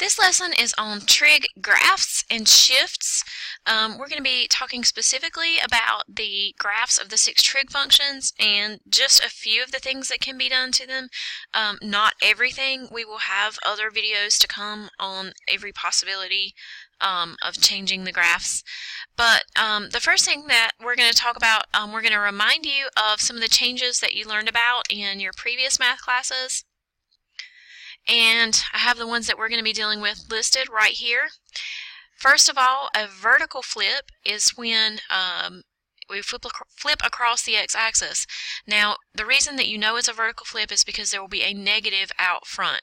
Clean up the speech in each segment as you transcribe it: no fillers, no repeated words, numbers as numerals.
This lesson is on trig graphs and shifts. We're going to be talking specifically about the graphs of the 6 trig functions and just a few of the things that can be done to them. Not everything. We will have other videos to come on every possibility of changing the graphs. But the first thing that we're going to talk about, we're going to remind you of some of the changes that you learned about in your previous math classes. And I have the ones that we're going to be dealing with listed right here. First of all, a vertical flip is when we flip across the x-axis. Now, the reason that you know it's a vertical flip is because there will be a negative out front.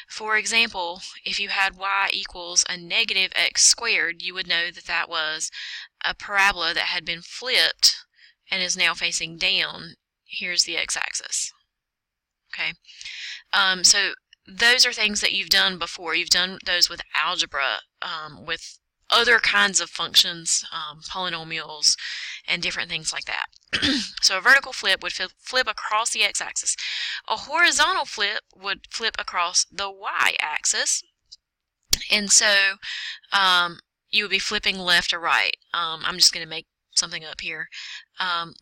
For example, if you had y equals a negative x squared, you would know that that was a parabola that had been flipped and is now facing down. Here's the x-axis. Okay, so those are things that you've done before. You've done those with algebra, with other kinds of functions, polynomials, and different things like that. So a vertical flip would flip across the x-axis. A horizontal flip would flip across the y-axis. And so you would be flipping left or right. I'm just going to make something up here.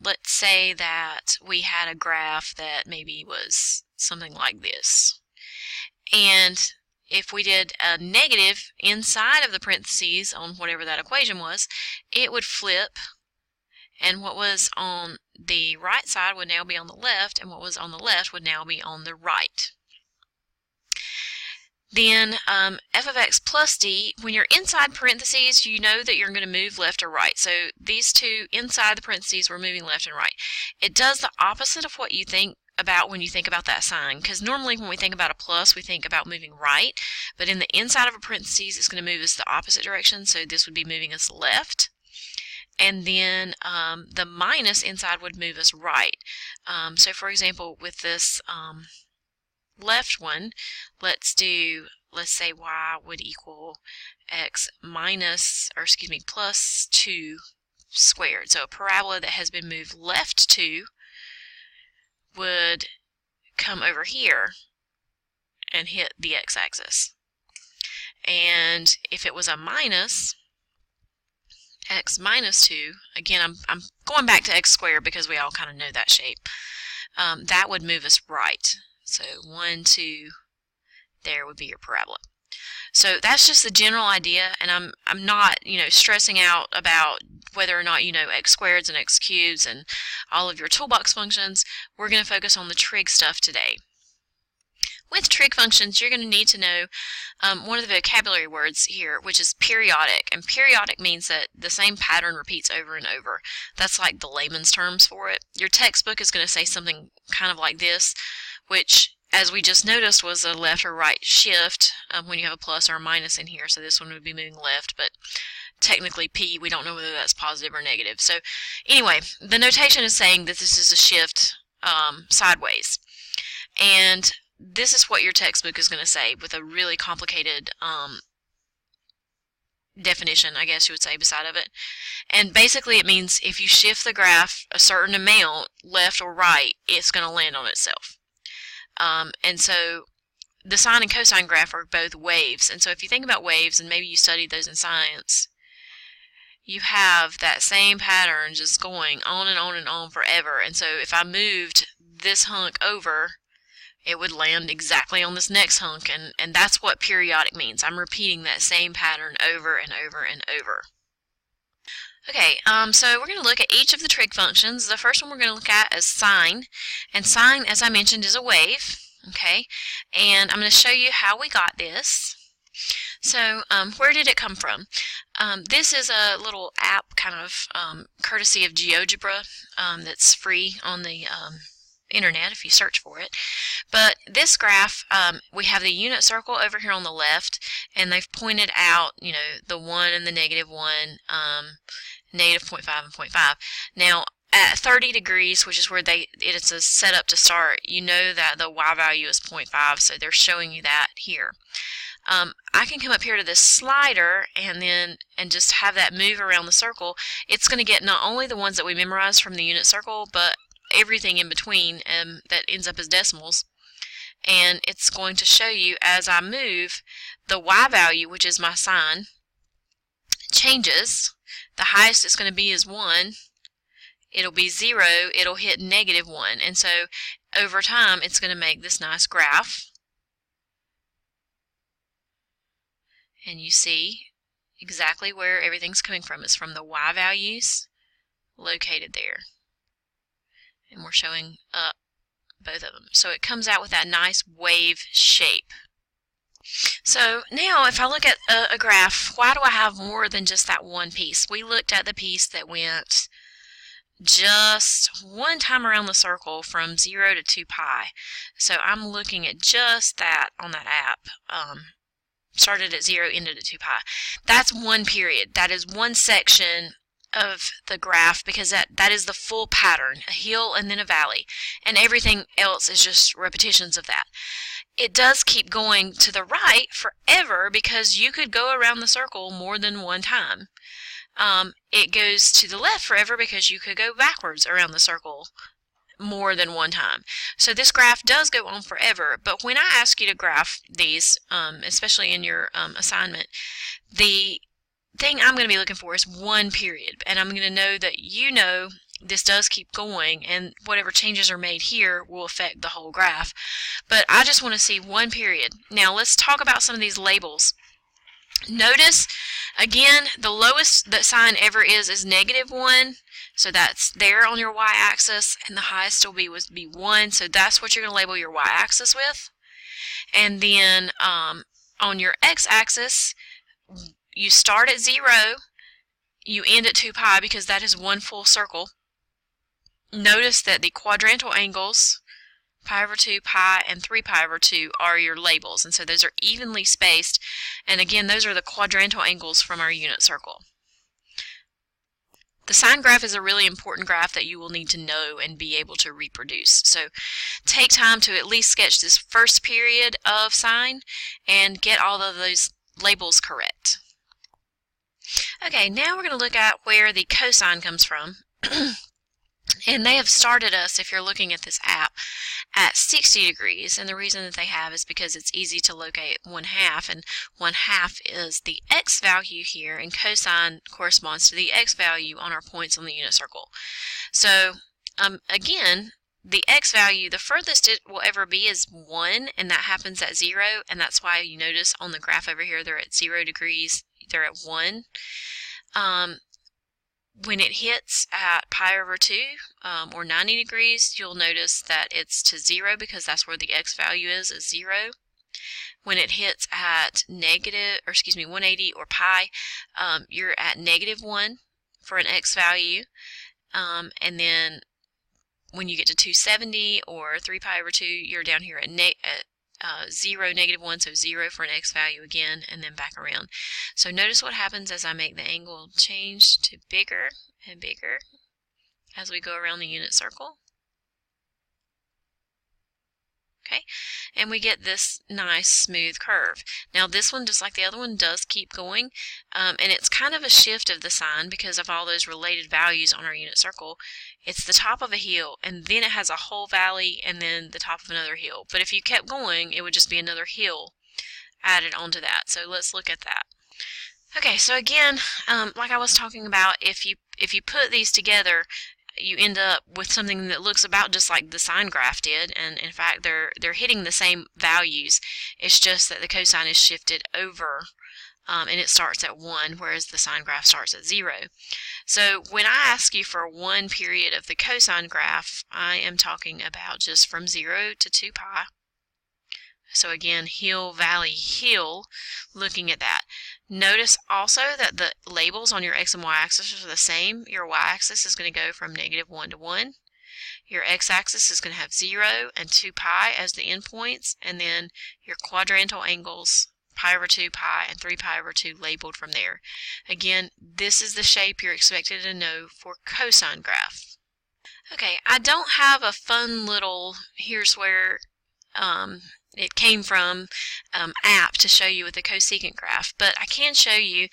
Let's say that we had a graph that maybe was something like this. And if we did a negative inside of the parentheses on whatever that equation was, it would flip, and what was on the right side would now be on the left, and what was on the left would now be on the right. Then f of x plus d, when you're inside parentheses, you know that you're going to move left or right. So these two inside the parentheses, we're moving left and right. It does the opposite of what you think about when you think about that sign, because normally when we think about a plus, we think about moving right, but in the inside of a parentheses, it's going to move us the opposite direction, so this would be moving us left. And then the minus inside would move us right. So for example, with this left one, let's say y would equal x plus 2 squared. So a parabola that has been moved left 2 would come over here and hit the x-axis. And if it was a minus, x minus 2, again, I'm going back to x squared because we all kind of know that shape, that would move us right. So 1, 2, there would be your parabola. So that's just the general idea, and I'm not, stressing out about whether or not you know x squareds and x cubes and all of your toolbox functions. We're going to focus on the trig stuff today. With trig functions, you're going to need to know one of the vocabulary words here, which is periodic. And periodic means that the same pattern repeats over and over. That's like the layman's terms for it. Your textbook is going to say something kind of like this, which, as we just noticed, was a left or right shift when you have a plus or a minus in here. So this one would be moving left, but technically P, we don't know whether that's positive or negative. So anyway, the notation is saying that this is a shift sideways. And this is what your textbook is going to say with a really complicated definition, I guess you would say, beside of it. And basically it means if you shift the graph a certain amount, left or right, it's going to land on itself. And so the sine and cosine graph are both waves. And so if you think about waves, and maybe you studied those in science, you have that same pattern just going on and on and on forever. And so if I moved this hunk over, it would land exactly on this next hunk, and that's what periodic means. I'm repeating that same pattern over and over and over. Okay, so we're going to look at each of the trig functions. The first one we're going to look at is sine, and sine, as I mentioned, is a wave. Okay, and I'm going to show you how we got this. So where did it come from? This is a little app, kind of courtesy of GeoGebra, that's free on the internet if you search for it. But this graph, we have the unit circle over here on the left, and they've pointed out, the 1 and the negative 1, negative 0.5 and 0.5. Now, at 30 degrees, which is where it's a setup to start, you know that the y value is 0.5, so they're showing you that here. I can come up here to this slider and just have that move around the circle. It's going to get not only the ones that we memorized from the unit circle, but everything in between that ends up as decimals. and it's going to show you as I move, the y value, which is my sine, changes. The highest it's going to be is 1. It'll be 0. It'll hit -1. And so over time, it's going to make this nice graph. And you see exactly where everything's coming from. It's from the y values located there. And we're showing up both of them. So it comes out with that nice wave shape. So now if I look at a graph, why do I have more than just that one piece? We looked at the piece that went just one time around the circle from 0 to 2 pi. So I'm looking at just that on that app. Started at 0, ended at 2 pi. That's one period. That is one section of the graph, because that is the full pattern, a hill and then a valley, and everything else is just repetitions of that. It does keep going to the right forever because you could go around the circle more than one time. It goes to the left forever because you could go backwards around the circle more than one time. So this graph does go on forever, but when I ask you to graph these, especially in your assignment, the thing I'm going to be looking for is one period, and I'm going to know that this does keep going, and whatever changes are made here will affect the whole graph. But I just want to see one period. Now let's talk about some of these labels. Notice, again, the lowest that sine ever is -1, so that's there on your y-axis, and the highest will be 1, so that's what you're going to label your y-axis with. And then on your x-axis, you start at 0, you end at 2 pi because that is one full circle. Notice that the quadrantal angles, pi over 2, pi, and 3 pi over 2 are your labels, and so those are evenly spaced, and again those are the quadrantal angles from our unit circle. The sine graph is a really important graph that you will need to know and be able to reproduce. So take time to at least sketch this first period of sine and get all of those labels correct. Okay, now we're going to look at where the cosine comes from. And they have started us, if you're looking at this app, at 60 degrees. And the reason that they have is because it's easy to locate 1/2. And 1/2 is the x value here, and cosine corresponds to the x value on our points on the unit circle. So, again, the x value, the furthest it will ever be is 1, and that happens at 0. And that's why you notice on the graph over here, they're at 0 degrees, they're at 1. When it hits at pi over 2 or 90 degrees, you'll notice that it's to 0 because that's where the x value is 0. When it hits at 180 or pi, you're at -1 for an x value. And then when you get to 270 or 3 pi over 2, you're down here at 0, -1, so 0 for an x value again, and then back around. So notice what happens as I make the angle change to bigger and bigger as we go around the unit circle. Okay, and we get this nice smooth curve. Now this one, just like the other one, does keep going, and it's kind of a shift of the sine because of all those related values on our unit circle. It's the top of a hill, and then it has a whole valley, and then the top of another hill. But if you kept going, it would just be another hill added onto that. So let's look at that. Okay, so again, like I was talking about, if you put these together, you end up with something that looks about just like the sine graph did, and in fact they're hitting the same values. It's just that the cosine is shifted over, and it starts at 1, whereas the sine graph starts at 0. So when I ask you for one period of the cosine graph, I am talking about just from 0 to 2 pi. So again, hill, valley, hill, looking at that. Notice also that the labels on your x and y axis are the same. Your y axis is going to go from -1 to 1. Your x axis is going to have 0 and 2 pi as the endpoints, and then your quadrantal angles, pi over 2, pi, and 3 pi over 2 labeled from there. Again, this is the shape you're expected to know for cosine graph. Okay, I don't have a fun little here's where it came from app to show you with the cosecant graph, but I can show you,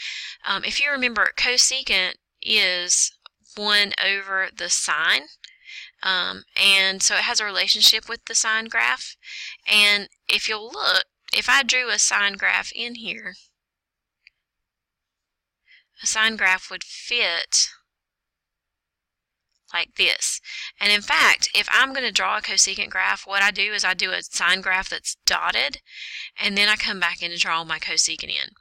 if you remember, cosecant is 1 over the sine, And so it has a relationship with the sine graph. And if you'll look, if I drew a sine graph in here, a sine graph would fit like this. And in fact, if I'm going to draw a cosecant graph, what I do is I do a sine graph that's dotted, and then I come back in and draw my cosecant in.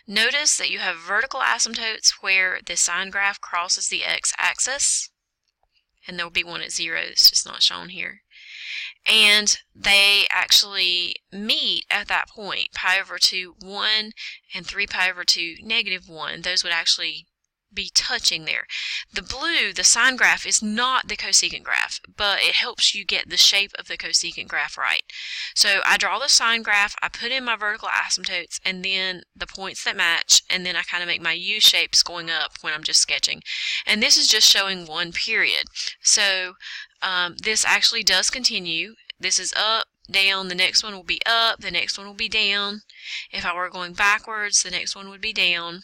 Notice that you have vertical asymptotes where the sine graph crosses the x-axis, and there will be one at 0, it's just not shown here. And they actually meet at that point, pi over 2, 1, and 3 pi over 2, negative 1. Those would actually be touching there. The blue, the sine graph, is not the cosecant graph, but it helps you get the shape of the cosecant graph right. So I draw the sine graph, I put in my vertical asymptotes, and then the points that match, and then I kind of make my U shapes going up when I'm just sketching. And this is just showing one period. So this actually does continue. This is up, down, the next one will be up, the next one will be down. If I were going backwards, the next one would be down.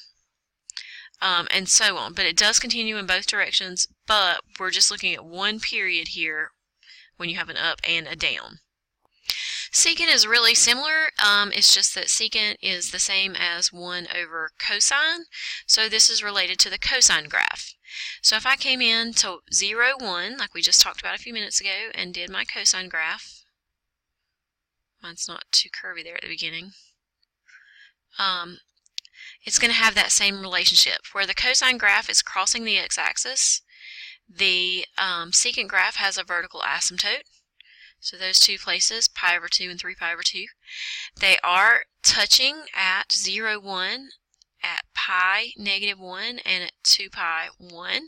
And so on. But it does continue in both directions, but we're just looking at one period here when you have an up and a down. Secant is really similar. It's just that secant is the same as 1 over cosine, so this is related to the cosine graph. So if I came in to 0, 1, like we just talked about a few minutes ago, and did my cosine graph, mine's not too curvy there at the beginning, it's going to have that same relationship where the cosine graph is crossing the x-axis. The secant graph has a vertical asymptote. So those two places, pi over 2 and 3 pi over 2, they are touching at 0, 1, at pi, negative 1, and at 2 pi, 1.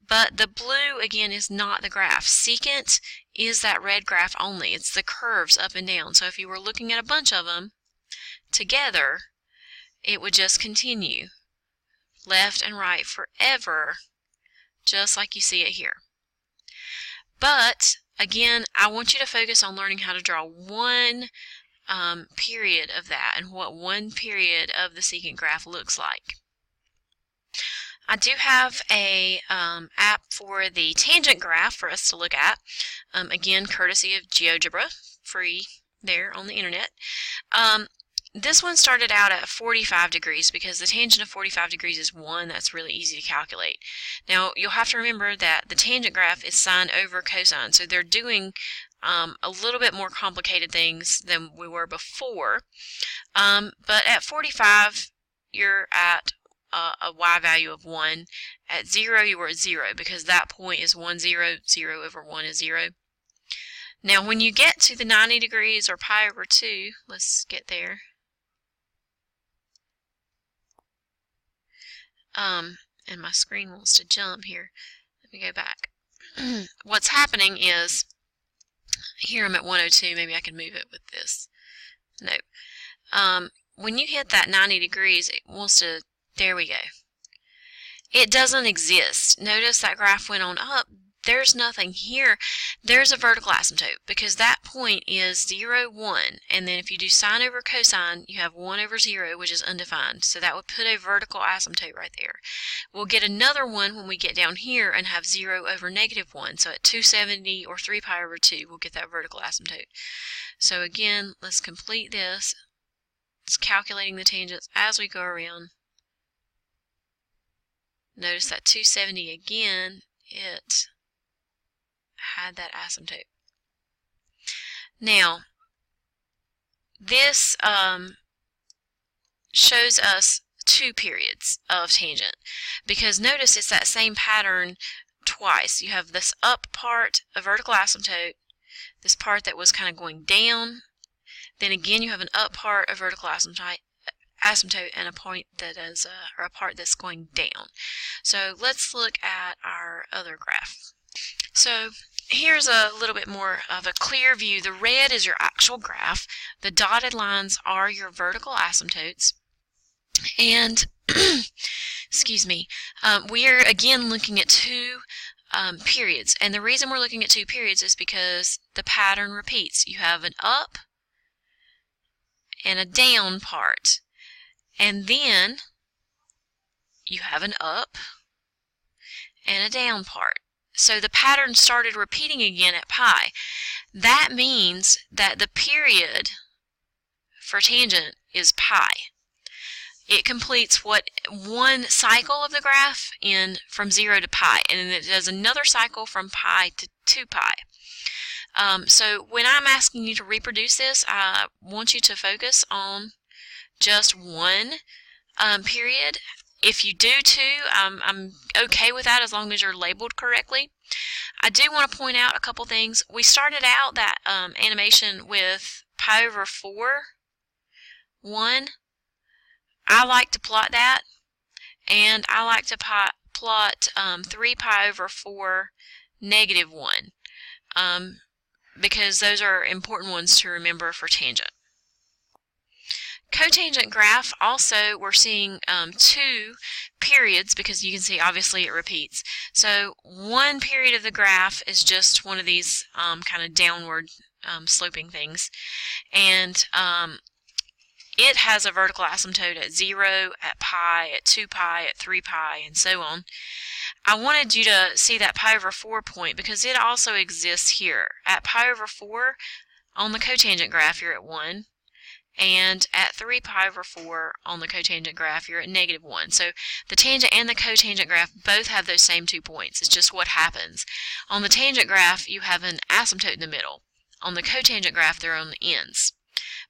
But the blue, again, is not the graph. Secant is that red graph only. It's the curves up and down. So if you were looking at a bunch of them together, it would just continue left and right forever, just like you see it here. But again, I want you to focus on learning how to draw one period of that and what one period of the secant graph looks like. I do have a app for the tangent graph for us to look at, again, courtesy of GeoGebra, free there on the internet. This one started out at 45 degrees because the tangent of 45 degrees is 1. That's really easy to calculate. Now, you'll have to remember that the tangent graph is sine over cosine, so they're doing a little bit more complicated things than we were before. But at 45, you're at a y value of 1. At 0, you were at 0 because that point is 1, 0. 0 over 1 is 0. Now, when you get to the 90 degrees or pi over 2, let's get there. And my screen wants to jump here. Let me go back. What's happening is, here I'm at 102, maybe I can move it with this. No. When you hit that 90 degrees, it wants to, there we go. It doesn't exist. Notice that graph went on up. There's nothing here. There's a vertical asymptote because that point is 0, 1, and then if you do sine over cosine, you have 1 over 0, which is undefined. So that would put a vertical asymptote right there. We'll get another one when we get down here and have 0 over negative 1. So at 270 or 3 pi over 2, we'll get that vertical asymptote. So again, let's complete this. It's calculating the tangents as we go around. Notice that 270 again, it had that asymptote. Now, this shows us two periods of tangent because notice it's that same pattern twice. You have this up part, a vertical asymptote, this part that was kind of going down, then again you have an up part, a vertical asymptote, and a point that is or a part that's going down. So let's look at our other graph. So here's a little bit more of a clear view. The red is your actual graph. The dotted lines are your vertical asymptotes. And excuse me, we are again looking at two periods. And the reason we're looking at two periods is because the pattern repeats. You have an up and a down part. And then you have an up and a down part. So the pattern started repeating again at pi. That means that the period for tangent is pi. It completes one cycle of the graph from 0 to pi, and then it does another cycle from pi to 2 pi. So when I'm asking you to reproduce this, I want you to focus on just one period. If you do two, I'm okay with that as long as you're labeled correctly. I do want to point out a couple things. We started out that animation with pi over 4, 1. I like to plot that, and I like to plot 3 pi over 4, negative 1, because those are important ones to remember for tangent. Cotangent graph, also we're seeing 2 periods, because you can see obviously it repeats. So one period of the graph is just one of these kind of downward sloping things, and it has a vertical asymptote at 0, at pi, at 2 pi, at 3 pi, and so on. I wanted you to see that pi over 4 point because it also exists here. At pi over 4, on the cotangent graph, you're at 1. And at 3 pi over 4 on the cotangent graph, you're at negative 1. So the tangent and the cotangent graph both have those same 2 points. It's just what happens. On the tangent graph, you have an asymptote in the middle. On the cotangent graph, they're on the ends.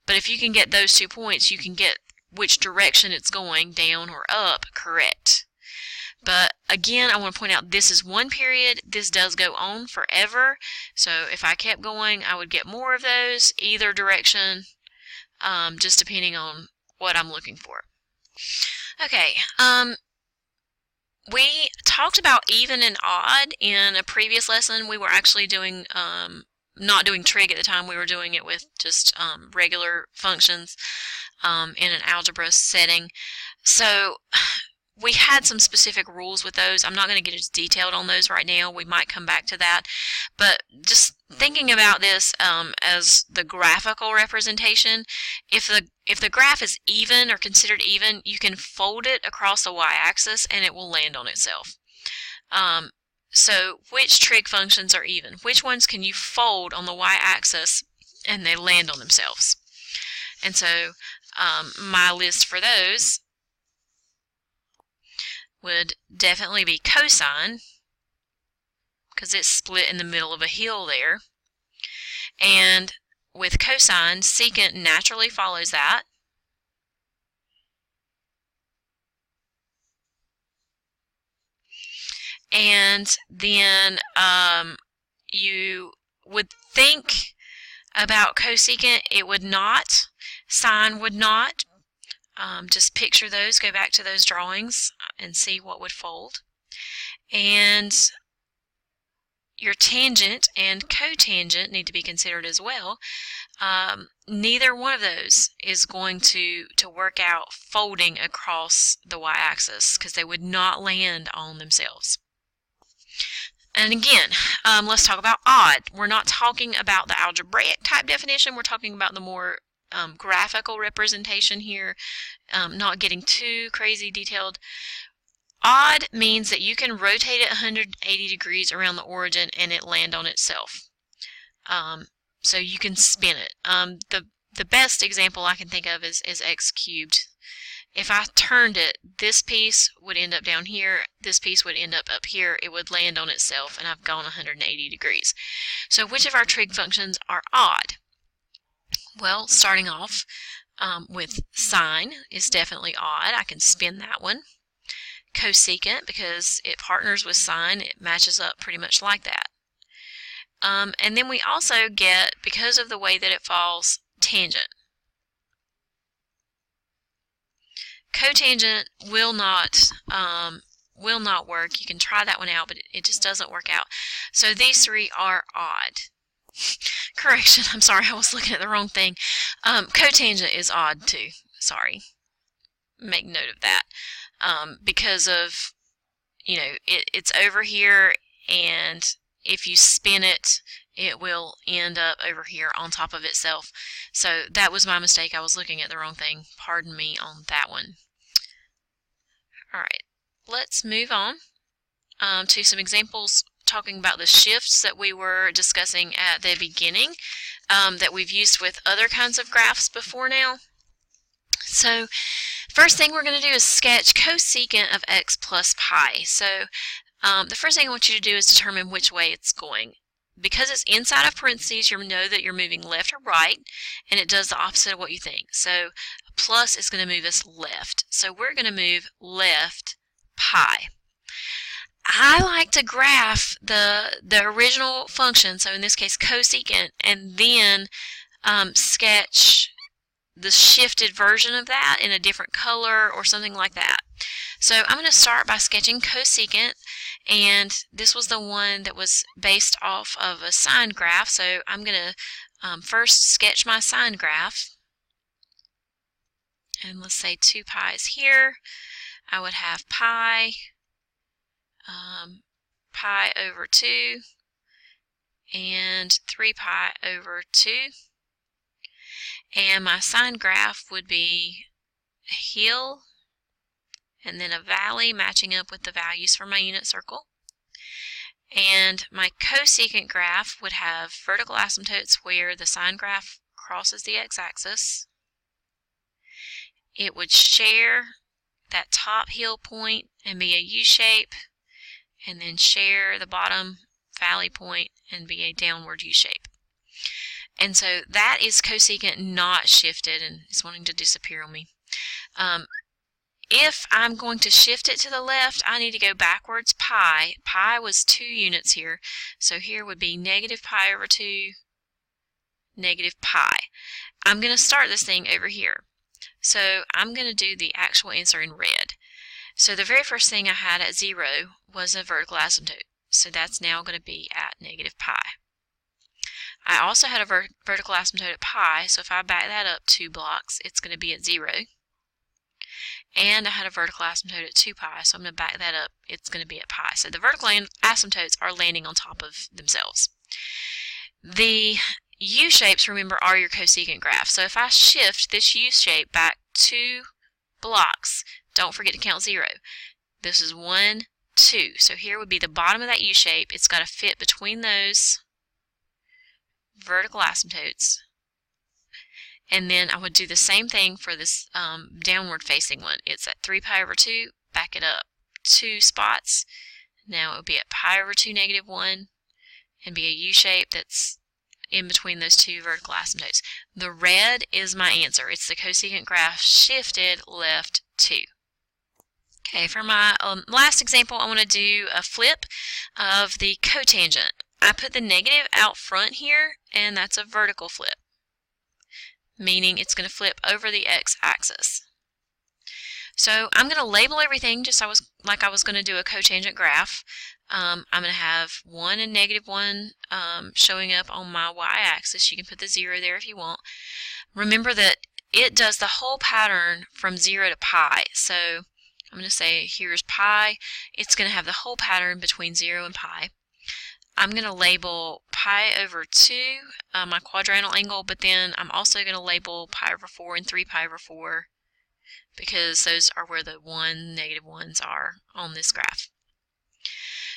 But if you can get those 2 points, you can get which direction it's going, down or up, correct. But again, I want to point out this is one period. This does go on forever. So if I kept going, I would get more of those, either direction. Just depending on what I'm looking for. Okay, we talked about even and odd in a previous lesson. We were actually doing, not doing trig at the time, we were doing it with just regular functions in an algebra setting. So we had some specific rules with those. I'm not going to get as detailed on those right now. We might come back to that. But just thinking about this as the graphical representation, if the graph is even or considered even, you can fold it across the y-axis and it will land on itself. So which trig functions are even? Which ones can you fold on the y-axis and they land on themselves? And so my list for those would definitely be cosine, because it's split in the middle of a hill there. And with cosine, secant naturally follows that. And then you would think about cosecant, it would not. Sine would not. Just picture those, go back to those drawings and see what would fold. And your tangent and cotangent need to be considered as well. Neither one of those is going to work out folding across the y-axis because they would not land on themselves. And again, let's talk about odd. We're not talking about the algebraic type definition. We're talking about the more graphical representation here, not getting too crazy detailed. Odd means that you can rotate it 180 degrees around the origin and it land on itself. So you can spin it. The best example I can think of is x cubed. If I turned it, this piece would end up down here, this piece would end up here, it would land on itself, and I've gone 180 degrees. So which of our trig functions are odd? Well, starting off with sine is definitely odd. I can spin that one. Cosecant, because it partners with sine, it matches up pretty much like that. And then we also get, because of the way that it falls, tangent. Cotangent will not work. You can try that one out, but it just doesn't work out. So these three are odd. Correction, I'm sorry, I was looking at the wrong thing. Cotangent is odd too. Sorry. Make note of that. Because of, it's over here, and if you spin it, it will end up over here on top of itself. So that was my mistake. I was looking at the wrong thing. Pardon me on that one. Alright, let's move on to some examples talking about the shifts that we were discussing at the beginning that we've used with other kinds of graphs before now. So first thing we're going to do is sketch cosecant of x plus pi. So the first thing I want you to do is determine which way it's going. Because it's inside of parentheses, you know that you're moving left or right, and it does the opposite of what you think. So a plus is going to move us left. So we're going to move left pi. I like to graph the original function, so in this case cosecant, and then sketch the shifted version of that in a different color or something like that. So I'm going to start by sketching cosecant, and this was the one that was based off of a sine graph. So I'm going to first sketch my sine graph, and let's say 2 pi is here. I would have pi over 2 and 3 pi over 2, and my sine graph would be a hill and then a valley matching up with the values for my unit circle. And my cosecant graph would have vertical asymptotes where the sine graph crosses the x-axis. It would share that top hill point and be a U-shape, and then share the bottom valley point and be a downward U-shape. And so that is cosecant not shifted, and it's wanting to disappear on me. If I'm going to shift it to the left, I need to go backwards pi. Pi was 2 units here, so here would be negative pi over 2, negative pi. I'm going to start this thing over here. So I'm going to do the actual answer in red. So the very first thing I had at 0 was a vertical asymptote. So that's now going to be at negative pi. I also had a vertical asymptote at pi, so if I back that up 2 blocks, it's going to be at 0. And I had a vertical asymptote at 2 pi, so I'm going to back that up, it's going to be at pi. So the vertical asymptotes are landing on top of themselves. The U-shapes, remember, are your cosecant graph. So if I shift this U-shape back 2 blocks, don't forget to count 0. This is 1, 2. So here would be the bottom of that U-shape. It's got to fit between those vertical asymptotes. And then I would do the same thing for this downward facing one. It's at 3 pi over 2, back it up 2 spots. Now it would be at pi over 2 negative 1 and be a U-shape that's in between those 2 vertical asymptotes. The red is my answer. It's the cosecant graph shifted left 2. Okay, for my last example, I want to do a flip of the cotangent. I put the negative out front here, and that's a vertical flip, meaning it's going to flip over the x-axis. So I'm going to label everything just like I was going to do a cotangent graph. I'm going to have 1 and negative 1 showing up on my y-axis. You can put the 0 there if you want. Remember that it does the whole pattern from 0 to pi. So I'm going to say here's pi. It's going to have the whole pattern between 0 and pi. I'm going to label pi over 2, my quadrantal angle, but then I'm also going to label pi over 4 and 3 pi over 4 because those are where the 1, negative 1s are on this graph.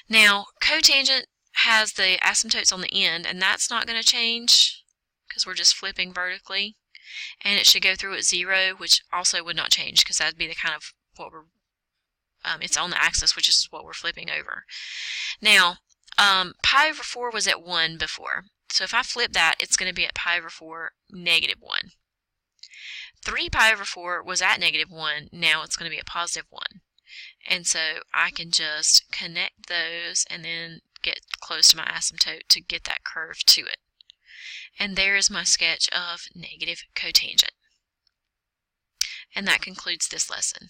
Now, cotangent has the asymptotes on the end, and that's not going to change because we're just flipping vertically. And it should go through at 0, which also would not change because that would be the kind of what we're, it's on the axis, which is what we're flipping over. Now, pi over 4 was at 1 before. So if I flip that, it's going to be at pi over 4, negative 1. 3 pi over 4 was at negative 1. Now it's going to be a positive 1. And so I can just connect those and then get close to my asymptote to get that curve to it. And there is my sketch of negative cotangent. And that concludes this lesson.